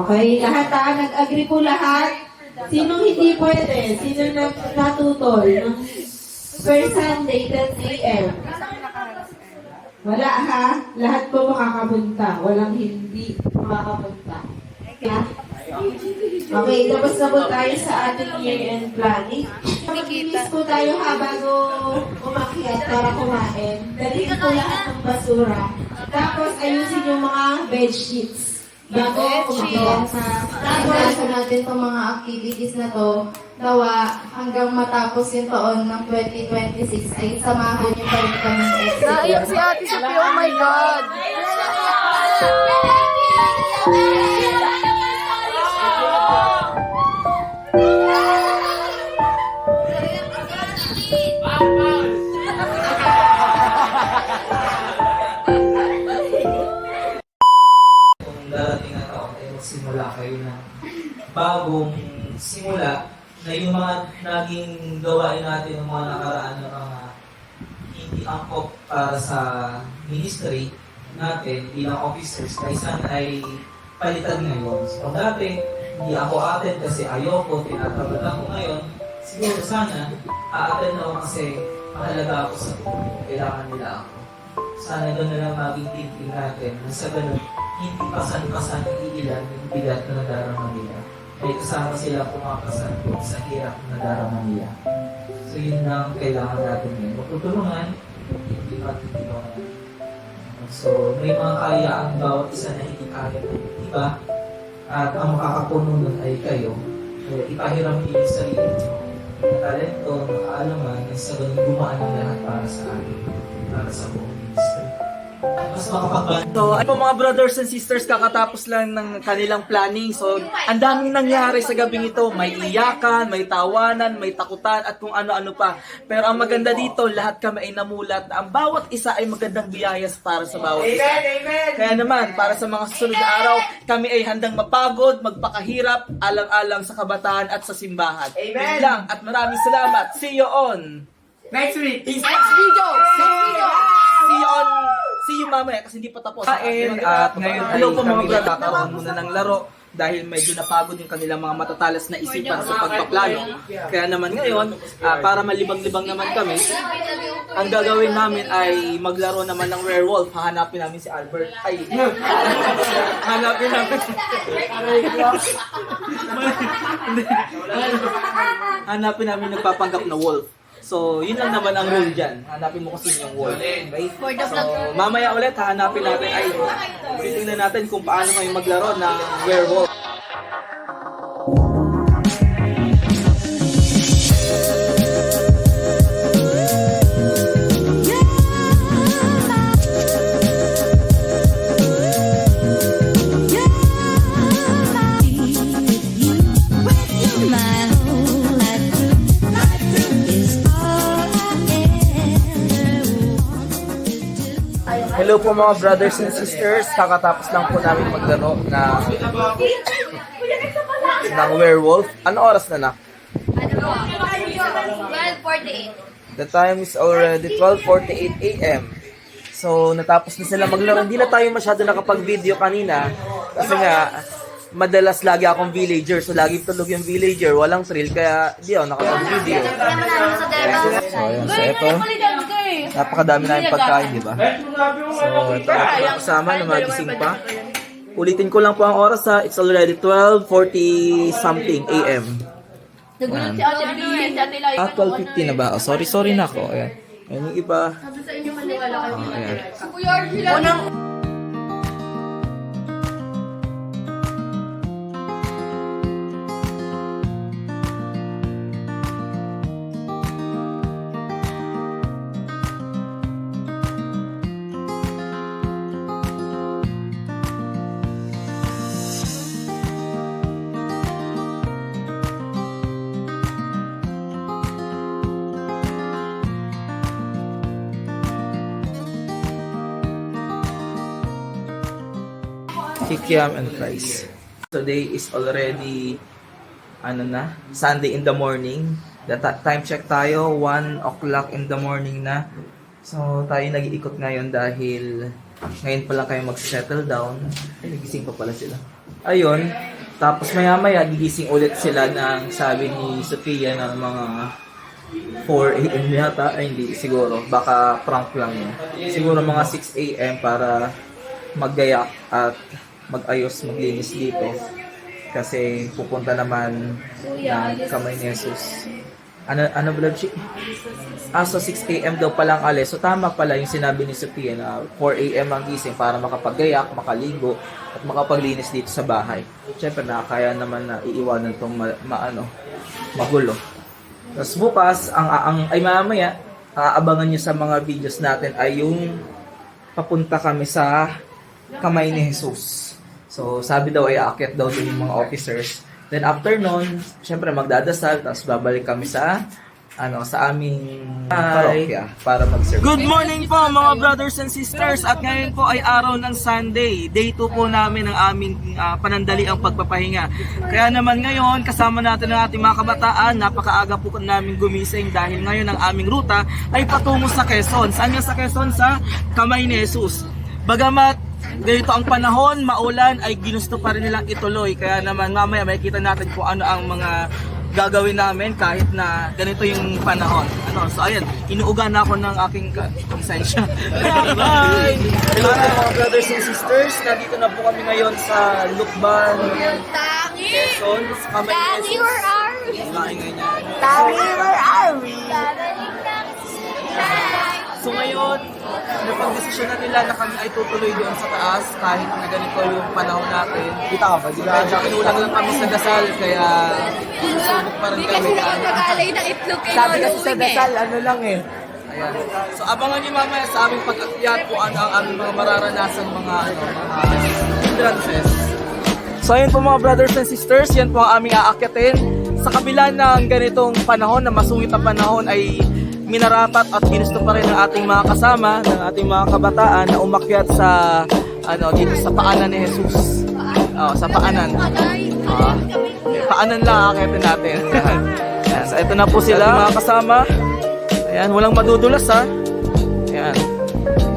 Okay, lahat nag-agree po lahat. Sinong hindi pwede? Sino natutol ng first Sunday, 10 a.m.? Wala ha? Lahat po makakapunta. Walang hindi makakapunta. Okay, tapos na po tayo sa ating year-end planning. Mag-inis po tayo ha bago umakyat para kumain. Dalhin po lahat ng basura. Tapos ayusin yung mga bed sheets. Bago umakyat sa Nasa natin itong mga activities na to, nawa hanggang matapos yung taon ng 2026 ay samahan niyo pa rin kami sa exit. Naiyak si Ate Sophie, oh my God! Darating na taon ay magsimula kayo ng bagong simula na yung mga naging gawain natin ng mga nakaraan na mga hindi angkop para sa ministry natin bilang officers ay sana ay palitan ngayon. So dati, hindi ako attend kasi ayoko, tinatamad ako ngayon. Siguro sana, a-attend ako kasi mahalaga ako sa kailangan nila ako. Sana doon na lang maging thinking natin na sa ganun, hindi pasan-pasan iilan yung bigat na nadarama nila. May kasama sila pumakasan sa hirap na nadarama nila. So yun lang kailangan natin ngayon. Magtutulungan, hindi matutulungan. So may mga kaya ang bawat isa na hindi kaya ng iba. At ang makakapuno nun ay kayo. So ipahiram niyo yung sarili niyo. Talento, nakaalaman, na sa ganun gumaan ang lahat para sa atin. Para sa buong ministry. Mas makapagbago. So, ano po mga brothers and sisters, kakatapos lang ng kanilang planning. So, ang daming nangyari sa gabing ito. May iyakan, may tawanan, may takutan, at kung ano-ano pa. Pero ang maganda dito, lahat kami ay namulat na ang bawat isa ay magandang biyayas para sa bawat isa. Amen! Kaya naman, para sa mga susunod na araw, kami ay handang mapagod, magpakahirap, alang-alang sa kabataan at sa simbahan. Amen! Yun lang, at maraming salamat. See you on Next week! next video! See you on See you mamaya kasi hindi pa tapos. At ngayon ay kami nagkakaroon muna ng laro dahil medyo napagod yung kanilang mga matatalas na isipan sa pagpaplano. Kaya naman ngayon, para malibang-libang naman kami, ang gagawin namin ay maglaro naman ng werewolf. Hahanapin namin si Albert. Hanapin namin. Hanapin namin nagpapanggap na wolf. So, yun lang naman ang rule dyan. Hanapin mo kasi yung wolf. Okay? So, mamaya ulit, hahanapin natin ay titingnan natin kung paano kayo maglaro ng werewolf. Hello po mga brothers and sisters, kakatapos lang po namin maglaro ng werewolf. Ano oras na na? 12:48. The time is already 12:48 a.m. So, natapos na sila maglaro. Hindi na tayo masyado nakapag-video kanina kasi nga, madalas lagi akong villager. So, lagi tulog yung villager. Walang thrill, kaya di ako nakapag-video. So, ayun. So, ito. Napakadami na yung pagkain, di ba? So, ito ang kasama na magising pa. Ulitin ko lang po ang oras ha. It's already 12:40 something a.m. Nagulat si Ate B, si Ate Lai. 12:50 na ba? Oh, sorry na ako. Ayan. Ayan yung iba. Sabi sa inyo maniwala kayo. Ayan. Si Kuya Archie lang. Kikiam and fries. Today is already Sunday in the morning. The time check tayo, 1 o'clock in the morning na. So tayo nag-iikot ngayon dahil ngayon pa lang kayo mag-settle down. Ay, nagising pa pala sila. Ayun, tapos maya-maya gigising ulit sila ng sabi ni Sophia ng mga 4 a.m. yata. Ay hindi, siguro. Baka prank lang yun. Siguro mga 6 a.m. para maggayak at mag-ayos, maglinis dito. Kasi pupunta naman ng Kamay ni Jesus. Ano vlog siya? So 6 a.m. daw palang alis. So tama pala yung sinabi ni Sophia na 4 a.m. ang gising para makapaggayak, makaligo, at makapaglinis dito sa bahay. Siyempre nakakaya naman na iiwanan itong magulo. Tapos bukas, ay mamaya, aabangan nyo sa mga videos natin ay yung papunta kami sa Kamay ni Jesus. So, sabi daw ay aakyat daw din yung mga officers. Then after nun, syempre magdadasal, tapos babalik kami sa aming parokya para mag-serve. Good morning po mga brothers and sisters, at ngayon po ay araw ng Sunday. Day 2 po namin ng aming panandaliang pagpapahinga. Kaya naman ngayon, kasama natin ang ating mga kabataan. Napakaaga po namin gumising dahil ngayon ang aming ruta ay patungo sa Quezon. Saan nga sa Quezon? Sa Kamay ni Jesus. Bagamat ganito ang panahon, maulan, ay ginusto pa rin nilang ituloy. Kaya naman mamaya makikita natin kung ano ang mga gagawin namin kahit na ganito yung panahon. So ayan, inuugan na ako ng aking konsensya. Bye! Hello mga brothers and sisters, nandito na po kami ngayon sa Lukban, Quezon, sa Kamay ni Jesus. where are we? Maingay niya. where are we? So ngayon, napag-desisyon na nila na kami ay tutuloy doon sa taas kahit na ganito yung panahon natin. Kita ka ba? Medyo kinulang lang kami sa dasal kaya susubok pa rin kami. Nag-alay ng itlog kayo. Sabi kasi sa dasal, lang eh. Ayan. So abangan niyo mamaya sa aming pag-akyat kung ano ang aming mga mararanasan mga hindrances. So ayun po mga brothers and sisters, yan po ang aming aakyatin. Sa kabila ng ganitong panahon, na masungit na panahon, ay minarapat at ginusto pa rin ng ating mga kasama, ng ating mga kabataan na umakyat sa dito sa paanan ni Jesus. Sa paanan. Paanan lang aakyatin natin. Ayan, so ito na po sila mga kasama. Ayan, walang madudulas ha. Ayan.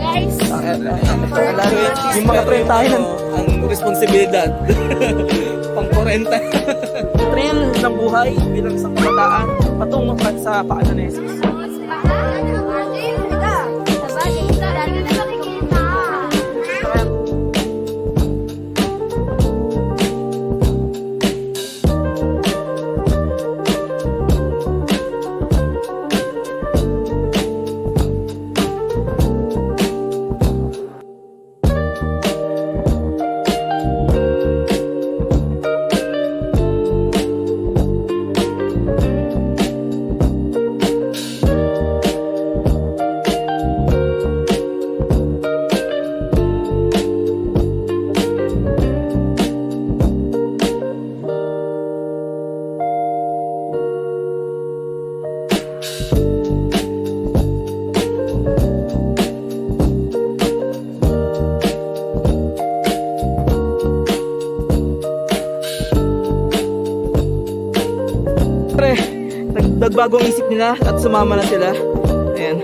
Guys, Yung mga 30 ang responsibilidad. Pang 40. Thrill ng buhay bilang sa kabataan patungo sa paanan ni Jesus. nagbagong isip nila at sumama na sila. Ayan.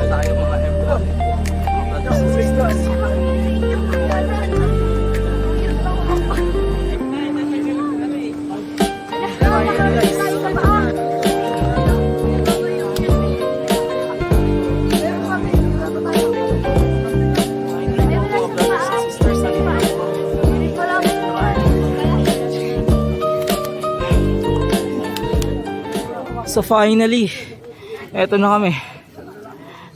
Tayo mga M-Vlog. Brothers and sisters. So finally, eto na kami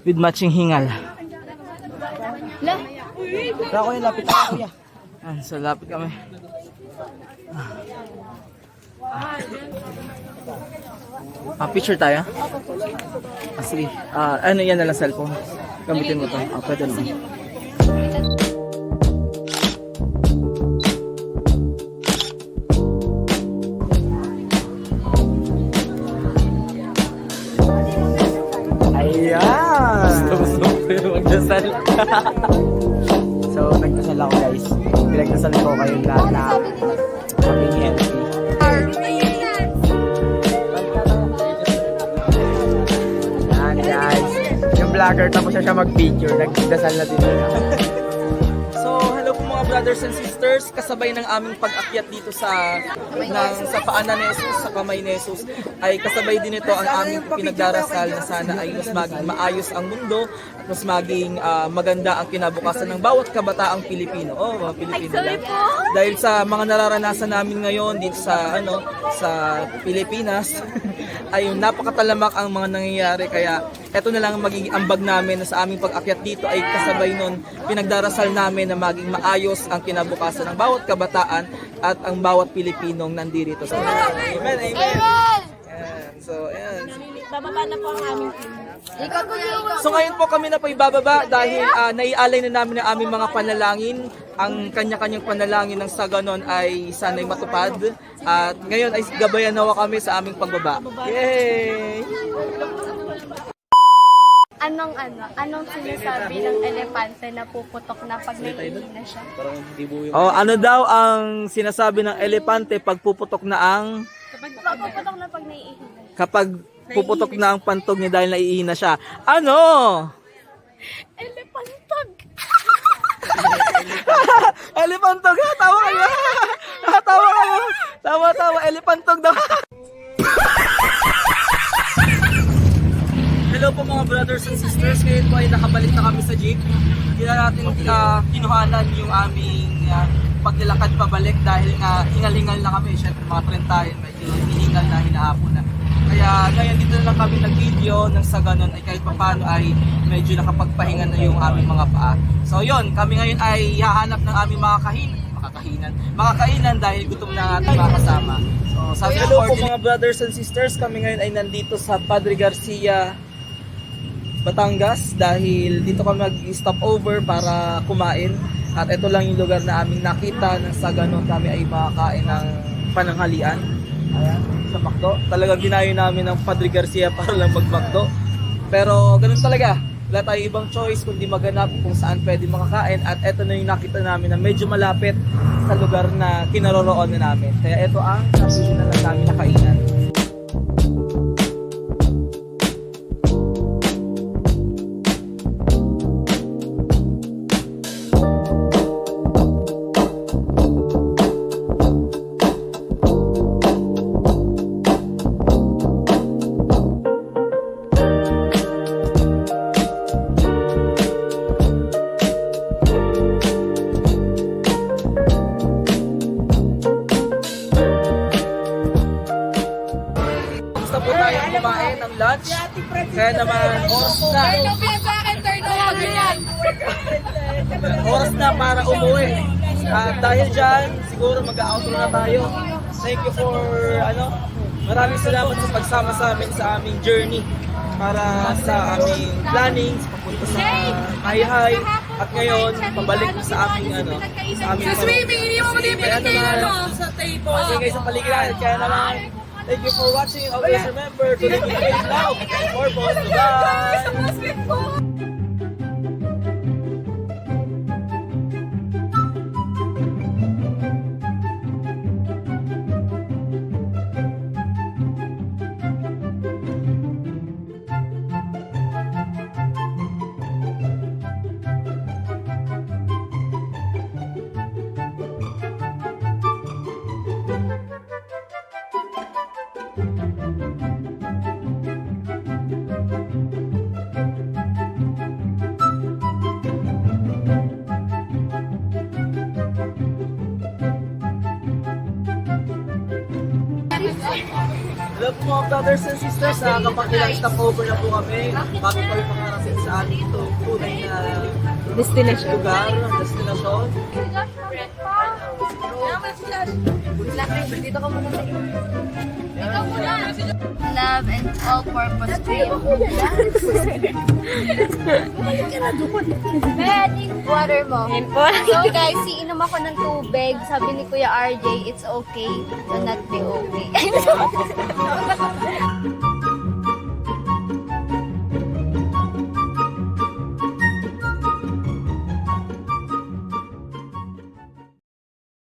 with matching hingal. Ako yung lapit ako, kuya. So lapit kami. Picture tayo? Sige. Ano yan na lang cellphone? Gamitin mo to. Pwede naman. Gusto ko yung magdasal. So, nagdasal ako guys. Pinagdasal ko kayong lahat na maging healthy. Yan guys. Yung vlogger tapos siya mag-picture. Nagdasal na din. So, hello po mga brothers and sisters. Kasabay ng aming pag-akyat dito sa paanan ni Jesus, sa kamay ni Jesus, ay kasabay din ito ang aming pinagdarasal na sana ay mas maging maayos ang mundo at mas maging maganda ang kinabukasan ng bawat kabataang Pilipino. Mga Pilipino lang. Dahil sa mga nararanasan namin ngayon dito sa sa Pilipinas, ay napakatalamak ang mga nangyayari, kaya eto na lang ang magiging ambag namin na sa aming pag-akyat dito ay kasabay nun pinagdarasal namin na maging maayos ang kinabukasan ng bawat kabataan at ang bawat Pilipinong nandirito. So, amen, amen. Ayan. So, ayan. Bababa na po ang aming team. So ngayon po kami na po ibababa dahil naialay na namin ang aming mga panalangin. Ang kanya-kanyang panalangin ng sa ganon ay sana'y matupad. At ngayon ay gabayan nawa kami sa aming pagbaba. Yay! Anong sinasabi ng elepante na puputok na pag naiihina siya? Ano daw ang sinasabi ng elepante pag puputok na ang... Puputok na pag naiihina. Kapag puputok na ang pantog niya dahil naiihina siya. Ano? Elepantog! Elepantog! Tawa kayo! Tawa kayo! Tawa! Elepantog daw! Hello po mga brothers and sisters. Ngayon po ay nakabalik na kami sa jeep. Hindi na natin kinuhanan yung aming paglalakad pabalik dahil nga hingal-hingal na kami. Siyempre mga trentahin, medyo hiningal na, hinahapon na. Kaya ngayon dito na lang kami nag-video nang sa ganun ay kahit paano ay medyo nakapagpahinga na yung aming mga paa. So yon, kami ngayon ay hahanap ng aming mga makakainan dahil gutom na ating mga kasama. So sabi hello po mga brothers and sisters, kami ngayon ay nandito sa Padre Garcia, Batangas dahil dito kami mag-stop over para kumain at ito lang yung lugar na aming nakita nang sa ganun kami ay makakain ng pananghalian. Ayan, sa McDo. Talagang dinayo namin ng Padre Garcia para lang mag-McDo. Pero ganun talaga. Wala tayong ibang choice kundi maghanap kung saan pwede makakain. At eto na yung nakita namin na medyo malapit sa lugar na kinaroroonan na namin. Kaya ito ang napili na lang namin na kainan. po tayo kumain ng lunch. Kaya naman, oras na para umuwi. At dahil dyan, siguro mag-outro na tayo. Thank you for, maraming salamat sa pagsama sa amin sa aming journey para sa aming plannings, papunta sa Hayhay. At ngayon, pabalik sa aming, sa aming swimming, hindi mo sa table. Okay guys, sa paligiran. Kaya naman, thank you for watching. Always remember to live with faith, love, and purpose. Bye! Hello po mga brothers and sisters, kapag ilang stopover na po kami, bago kami makarating sa ating tunay na destination. Love and all-purpose cream. Ating water mo. So guys, iinom ako ng tubig. Sabi ni Kuya RJ, it's okay to not be okay.